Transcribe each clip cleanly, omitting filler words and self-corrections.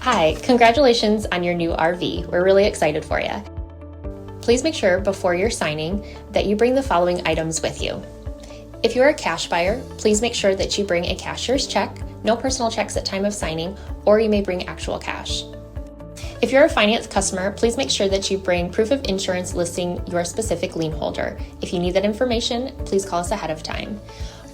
Hi, congratulations on your new RV. We're really excited for you. Please make sure before you're signing that you bring the following items with you. If you're a cash buyer, please make sure that you bring a cashier's check, no personal checks at time of signing, or you may bring actual cash. If you're a finance customer, please make sure that you bring proof of insurance listing your specific lien holder. If you need that information, please call us ahead of time.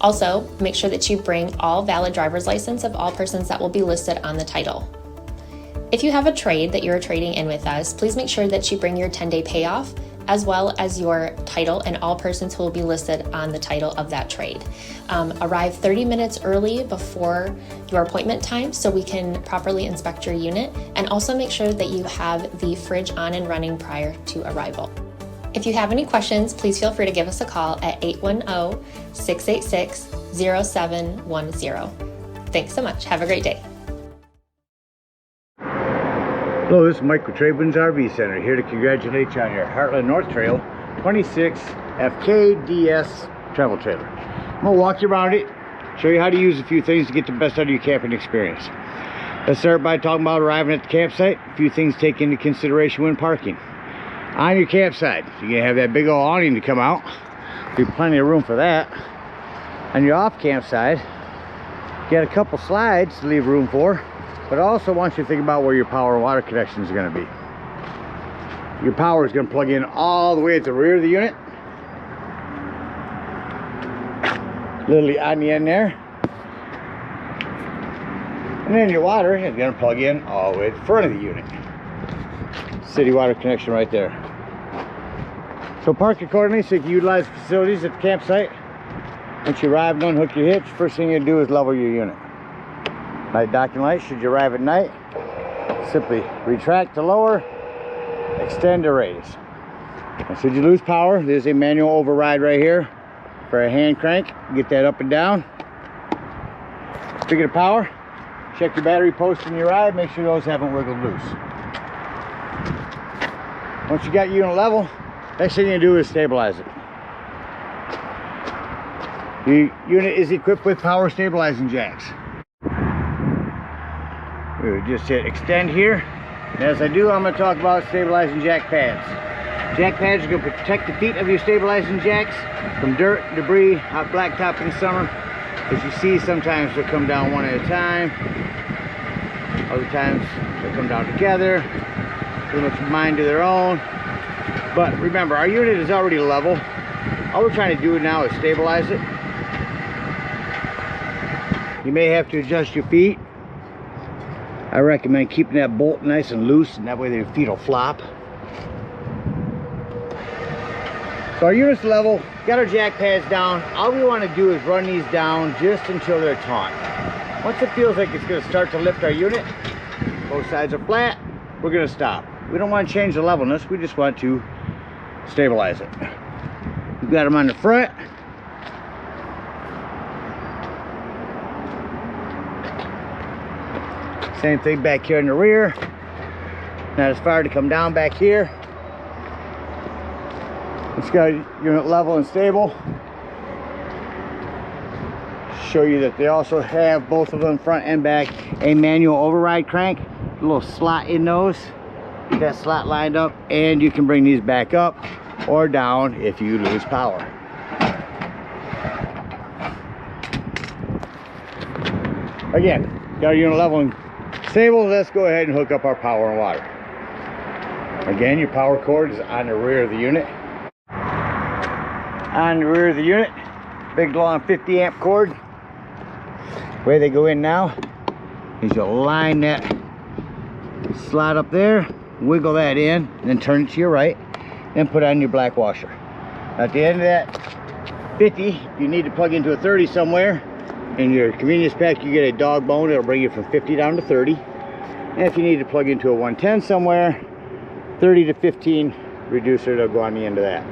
Also, make sure that you bring all valid driver's license of all persons that will be listed on the title. If you have a trade that you're trading in with us, please make sure that you bring your 10-day payoff as well as your title and all persons who will be listed on the title of that trade. Arrive 30 minutes early before your appointment time so we can properly inspect your unit, and also make sure that you have the fridge on and running prior to arrival. If you have any questions, please feel free to give us a call at 810-686-0710. Thanks so much. Have a great day. Hello, this is Mike with TradeWinds RV Center, here to congratulate you on your Heartland North Trail 26 FKDS travel trailer. I'm going to walk you around it, show you how to use a few things to get the best out of your camping experience. Let's start by talking about arriving at the campsite. A few things to take into consideration when parking. On your campsite, you're going to have that big old awning to come out. There'll be plenty of room for that. On your off campsite, you got a couple slides to leave room for. But I also want you to think about where your power and water connection is going to be. Your power is going to plug in all the way at the rear of the unit. Literally on the end there. And then your water is going to plug in all the way at the front of the unit. City water connection right there. So park accordingly so you can utilize facilities at the campsite. Once you arrive and unhook your hitch, first thing you do is level your unit. Night docking light, should you arrive at night, simply retract to lower, extend to raise. And should you lose power, there's a manual override right here for a hand crank. Get that up and down. Speaking of power, check your battery post when you arrive, make sure those haven't wiggled loose. Once you got your unit level, next thing you do is stabilize it. The unit is equipped with power stabilizing jacks. We would just hit extend here. And as I do, I'm going to talk about stabilizing jack pads. Jack pads are going to protect the feet of your stabilizing jacks from dirt, debris, hot blacktop in the summer. As you see, sometimes they come down one at a time. Other times they come down together. Pretty much mine to their own. But remember, our unit is already level. All we're trying to do now is stabilize it. You may have to adjust your feet. I recommend keeping that bolt nice and loose, and that way their feet will flop. So our unit's level, got our jack pads down. All we want to do is run these down just until they're taut. Once it feels like it's going to start to lift our unit, both sides are flat, we're going to stop. We don't want to change the levelness, we just want to stabilize it. We've got them on the front. Same thing back here in the rear. Not as far to come down back here. It's got unit level and stable. Show you that they also have, both of them front and back, a manual override crank. A little slot in those. Get that slot lined up, and you can bring these back up or down if you lose power. Again, got our unit level and stable. Let's go ahead and hook up our power and water. Again, your power cord is on the rear of the unit. On the rear of the unit, big long 50 amp cord. Where they go in now is you'll line that slot up there, wiggle that in, and then turn it to your right, and put on your black washer. At the end of that 50, if you need to plug into a 30 somewhere, in your convenience pack you get a dog bone. It'll bring you from 50 down to 30. And if you need to plug into a 110 somewhere, 30 to 15 reducer, it'll go on the end of that.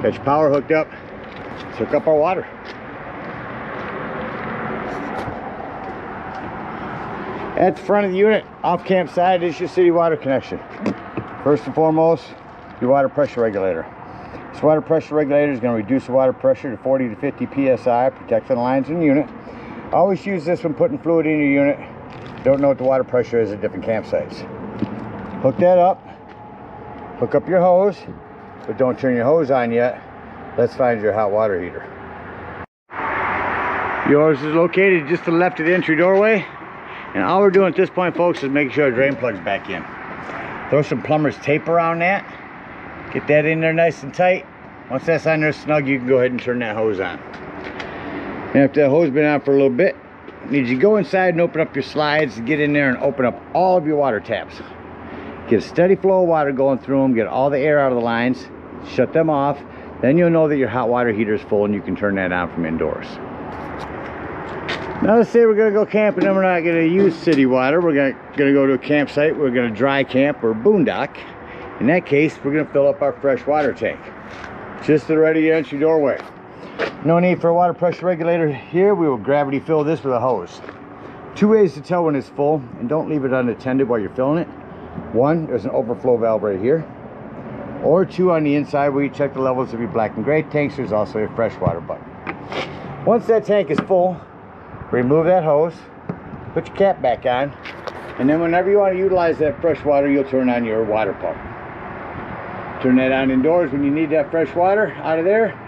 Got your power hooked up. Let's hook up our water. At the front of the unit, off campsite, is your city water connection. First and foremost, your water pressure regulator. This water pressure regulator is going to reduce the water pressure to 40 to 50 psi, protecting the lines in the unit. Always use this when putting fluid in your unit. don't know what the water pressure is at different campsites. Hook that up. Hook up your hose, but don't turn your hose on yet. Let's find your hot water heater. Yours is located just to the left of the entry doorway. And all we're doing at this point, folks, is making sure our drain plug's back in. Throw some plumber's tape around that. Get that in there nice and tight. Once that's on there snug, you can go ahead and turn that hose on. And after that hose has been on for a little bit, you need to go inside and open up your slides and get in there and open up all of your water taps. Get a steady flow of water going through them, get all the air out of the lines, shut them off. Then you'll know that your hot water heater is full and you can turn that on from indoors. Now let's say we're going to go camping and we're not going to use city water. We're going to go to a campsite. We're going to dry camp or boondock. In that case, we're going to fill up our fresh water tank just to the right of your entry doorway. No need for a water pressure regulator here. We will gravity fill this with a hose. Two ways to tell when it's full, and don't leave it unattended while you're filling it. One, there's an overflow valve right here. Or two, on the inside where you check the levels of your black and gray tanks, there's also a freshwater button. Once that tank is full, remove that hose, put your cap back on, and then whenever you want to utilize that fresh water, you'll turn on your water pump. Turn that on indoors when you need that fresh water out of there.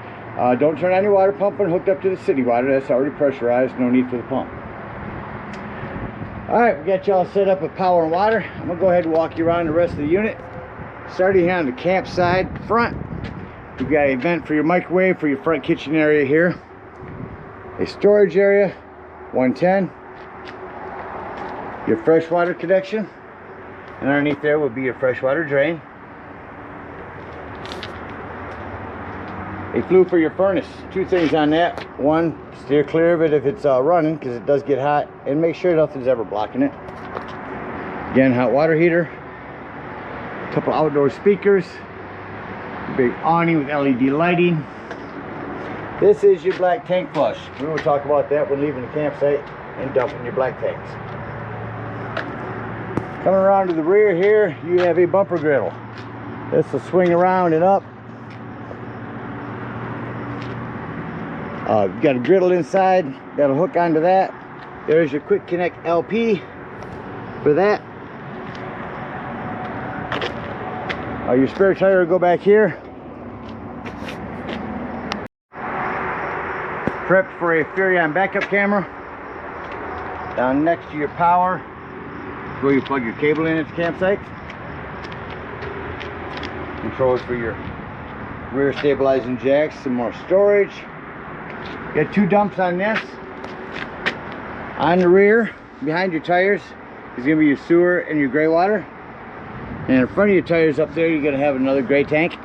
Don't turn on your water pump when hooked up to the city water. That's already pressurized, no need for the pump. Alright, we got y'all set up with power and water. I'm going to go ahead and walk you around the rest of the unit. Starting here on the campsite front, we've got a vent for your microwave for your front kitchen area here. A storage area, 110. Your freshwater connection. And underneath there will be your freshwater drain. A flue for your furnace. Two things on that. One, steer clear of it if it's running, because it does get hot, and make sure nothing's ever blocking it. Again, hot water heater. A couple outdoor speakers. A big awning with LED lighting. This is your black tank flush. We will talk about that when leaving the campsite and dumping your black tanks. Coming around to the rear here, you have a bumper griddle. This will swing around and up. You've got a griddle inside, got a hook onto that. There's your quick connect LP for that. Your spare tire will go back here. Prepped for a Furion backup camera. Down next to your power, where you plug your cable in at the campsite. Controls for your rear stabilizing jacks, some more storage. Got two dumps on this. On the rear, behind your tires, is going to be your sewer and your gray water. And in front of your tires up there, you're going to have another gray tank.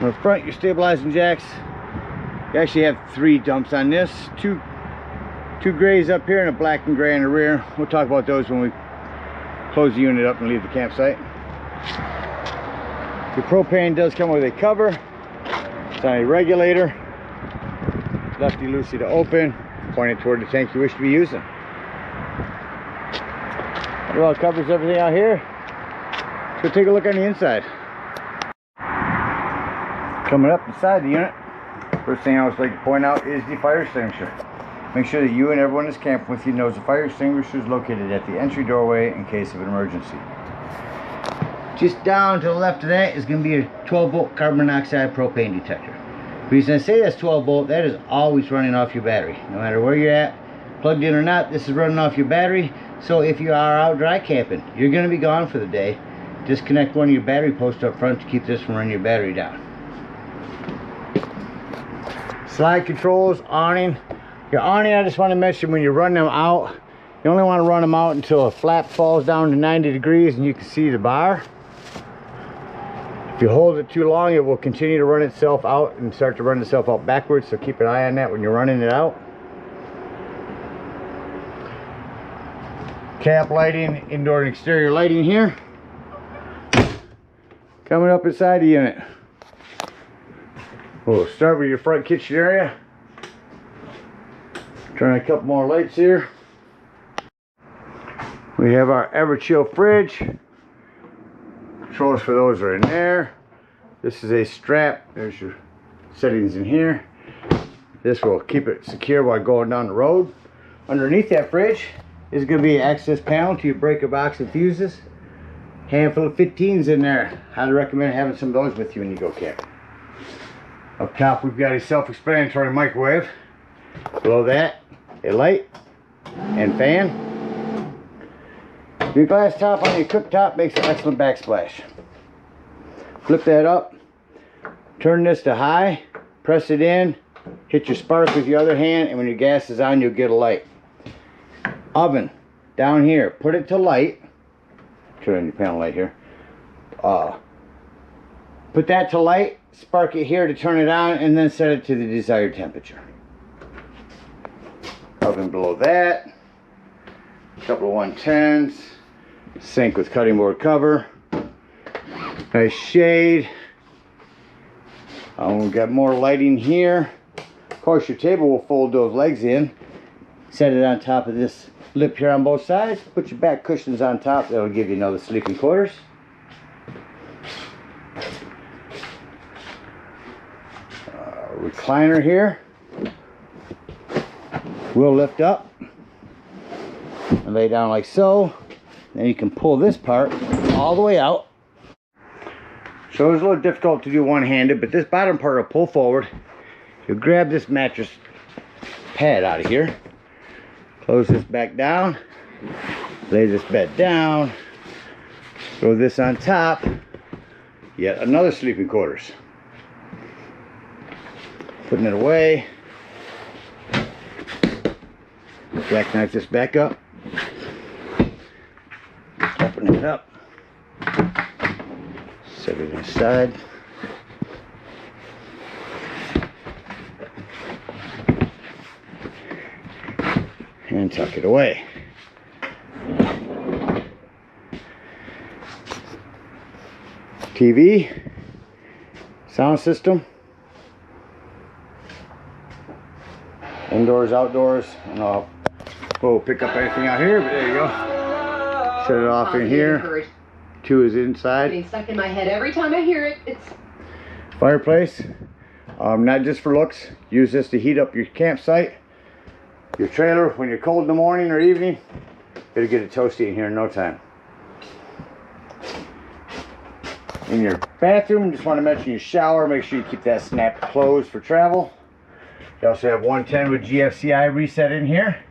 On the front, your stabilizing jacks. You actually have three dumps on this. Two grays up here and a black and gray in the rear. We'll talk about those when we close the unit up and leave the campsite. Your propane does come with a cover. It's on a regulator. Lefty loosey to open. Point it toward the tank you wish to be using. Well, it covers everything out here. Let's go take a look on the inside. Coming up inside the unit, first thing I always like to point out is the fire extinguisher. Make sure that you and everyone that's camping with you knows the fire extinguisher is located at the entry doorway in case of an emergency. Just down to the left of that is going to be a 12-volt carbon monoxide propane detector. The reason I say that's 12-volt, that is always running off your battery. No matter where you're at, plugged in or not, this is running off your battery. So if you are out dry camping, you're going to be gone for the day. Disconnect one of your battery posts up front to keep this from running your battery down. Slide controls, awning. Your awning, I just want to mention, when you run them out, you only want to run them out until a flap falls down to 90 degrees and you can see the bar. If you hold it too long, it will continue to run itself out and start to run itself out backwards, so keep an eye on that when you're running it out. Cap lighting, indoor and exterior lighting here. Coming up inside the unit, we'll start with your front kitchen area. Turn a couple more lights here. We have our Everchill fridge. Controls for those are in there. This is a strap. There's your settings in here. This will keep it secure while going down the road. Underneath that fridge is going to be an access panel to your breaker box and fuses. Handful of 15s in there. Highly recommend having some of those with you when you go camping. Up top we've got a self-explanatory microwave. Below that, a light and fan. Your glass top on your cooktop makes an excellent backsplash. Flip that up, turn this to high, press it in, hit your spark with your other hand, and when your gas is on, you'll get a light. Oven, down here, put it to light. Turn on your panel light here. Put that to light, spark it here to turn it on, and then set it to the desired temperature. Oven below that, a couple of 110s, sink with cutting board cover. Nice shade. We've got more lighting here. Of course, your table will fold those legs in. Set it on top of this lip here on both sides. Put your back cushions on top. That'll give you another sleeping quarters. Recliner here. Will lift up and lay down like so. Then you can pull this part all the way out. So it's a little difficult to do one-handed, but this bottom part will pull forward. You'll grab this mattress pad out of here, close this back down, lay this bed down, throw this on top, yet another sleeping quarters. Putting it away, jackknife this back up, open it up. Set it inside. And tuck it away. TV, sound system, indoors, outdoors, and we'll pick up anything out here, but there you go. Set it off in here. 2 is inside. Getting stuck in my head every time I hear it. It's fireplace. Not just for looks. Use this to heat up your campsite, your trailer when you're cold in the morning or evening. It'll get it toasty in here in no time. In your bathroom, just want to mention your shower. Make sure you keep that snap closed for travel. You also have 110 with GFCI reset in here.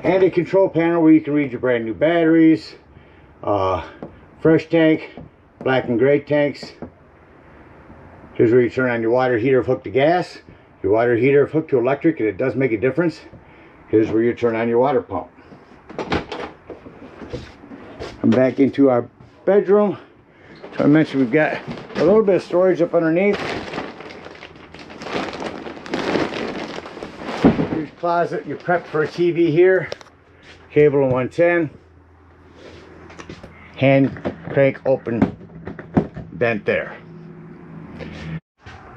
And a control panel where you can read your brand new batteries. Fresh tank, black and gray tanks. Here's where you turn on your water heater if hooked to gas, your water heater if hooked to electric, and it does make a difference. Here's where you turn on your water pump. Come back into our bedroom. So I mentioned we've got a little bit of storage up underneath. Here's closet. You're prepped for a TV here. Cable and 110. Hand crank open vent there.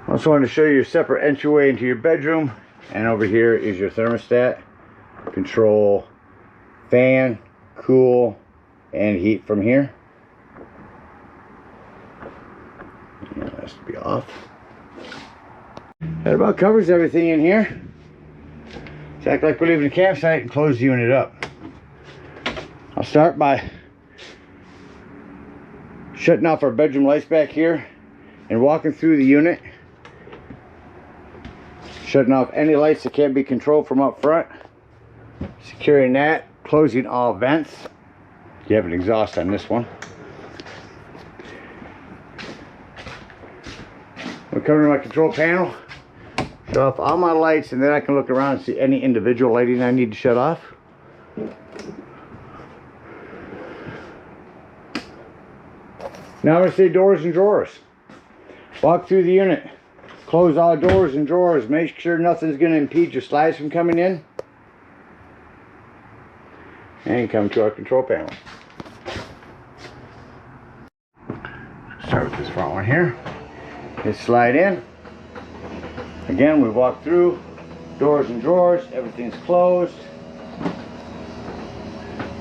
Also want to show you a separate entryway into your bedroom, and over here is your thermostat. Control fan, cool, and heat from here. And that has to be off. That about covers everything in here. Let's act like we're leaving the campsite and close the unit up. I'll start by shutting off our bedroom lights back here and walking through the unit, shutting off any lights that can't be controlled from up front, securing that, closing all vents. You have an exhaust on this one. We'll come to my control panel, shut off all my lights, and then I can look around and see any individual lighting I need to shut off. Now I'm going to say doors and drawers. Walk through the unit. Close all doors and drawers. Make sure nothing's going to impede your slides from coming in. And come to our control panel. Start with this front one here. Just slide in. Again, we walk through. Doors and drawers. Everything's closed.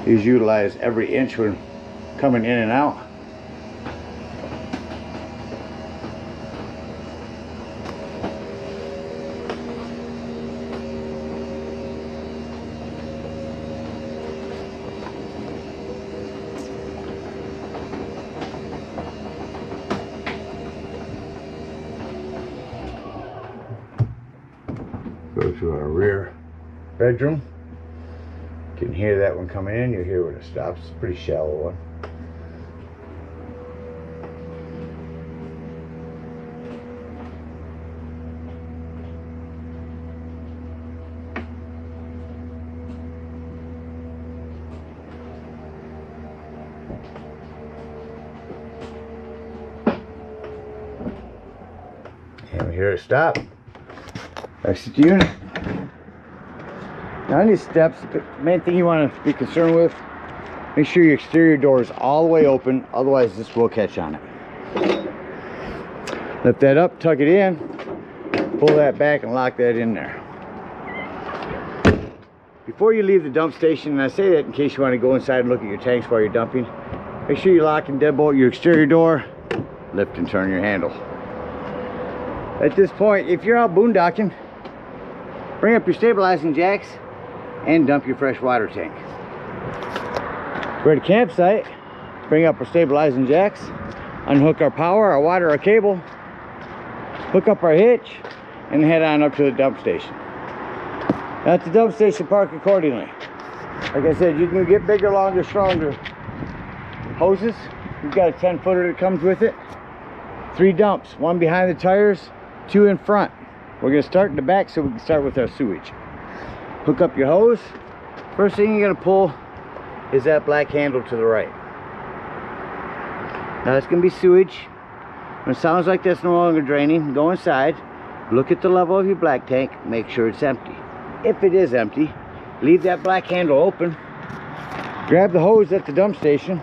These utilize every inch when coming in and out. Go to our rear bedroom. You can hear that one coming in. You'll hear when it stops. It's a pretty shallow one. And we hear it stop. Exit the unit. Now on these steps, the main thing you want to be concerned with, make sure your exterior door is all the way open, otherwise this will catch on it. Lift that up, tuck it in, pull that back and lock that in there. Before you leave the dump station, and I say that in case you want to go inside and look at your tanks while you're dumping, make sure you lock and deadbolt your exterior door, lift and turn your handle. At this point, if you're out boondocking, bring up your stabilizing jacks and dump your fresh water tank. We're at a campsite, bring up our stabilizing jacks, unhook our power, our water, our cable, hook up our hitch, and head on up to the dump station. Now at the dump station, park accordingly. Like I said, you can get bigger, longer, stronger hoses. We've got a 10-footer that comes with it. 3 dumps, 1 behind the tires, 2 in front. We're going to start in the back so we can start with our sewage. Hook up your hose. First thing you're going to pull is that black handle to the right. Now it's going to be sewage. When it sounds like that's no longer draining, go inside, look at the level of your black tank, make sure it's empty. If it is empty, leave that black handle open, grab the hose at the dump station,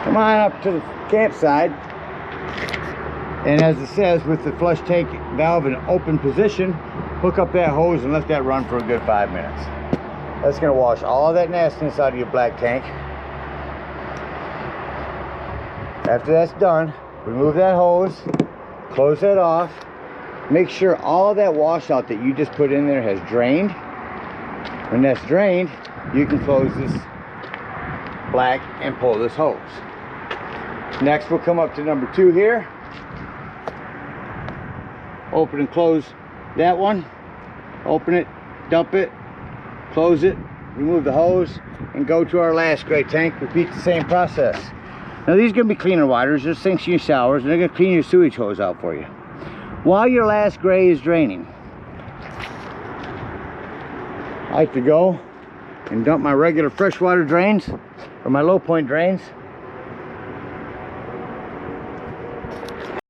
come on up to the campsite, and as it says, with the flush tank valve in open position, hook up that hose and let that run for a good 5 minutes. That's going to wash all of that nastiness out of your black tank. After that's done, remove that hose, close that off, make sure all of that washout that you just put in there has drained. When that's drained, you can close this black and pull this hose. Next, we'll come up to number 2 here. Open and close that one. Open it, dump it, close it, remove the hose, and go to our last gray tank. Repeat the same process. Now these are going to be cleaner waters, just sinks in your showers, and they're going to clean your sewage hose out for you. While your last gray is draining, I like to go and dump my regular freshwater drains, or my low point drains,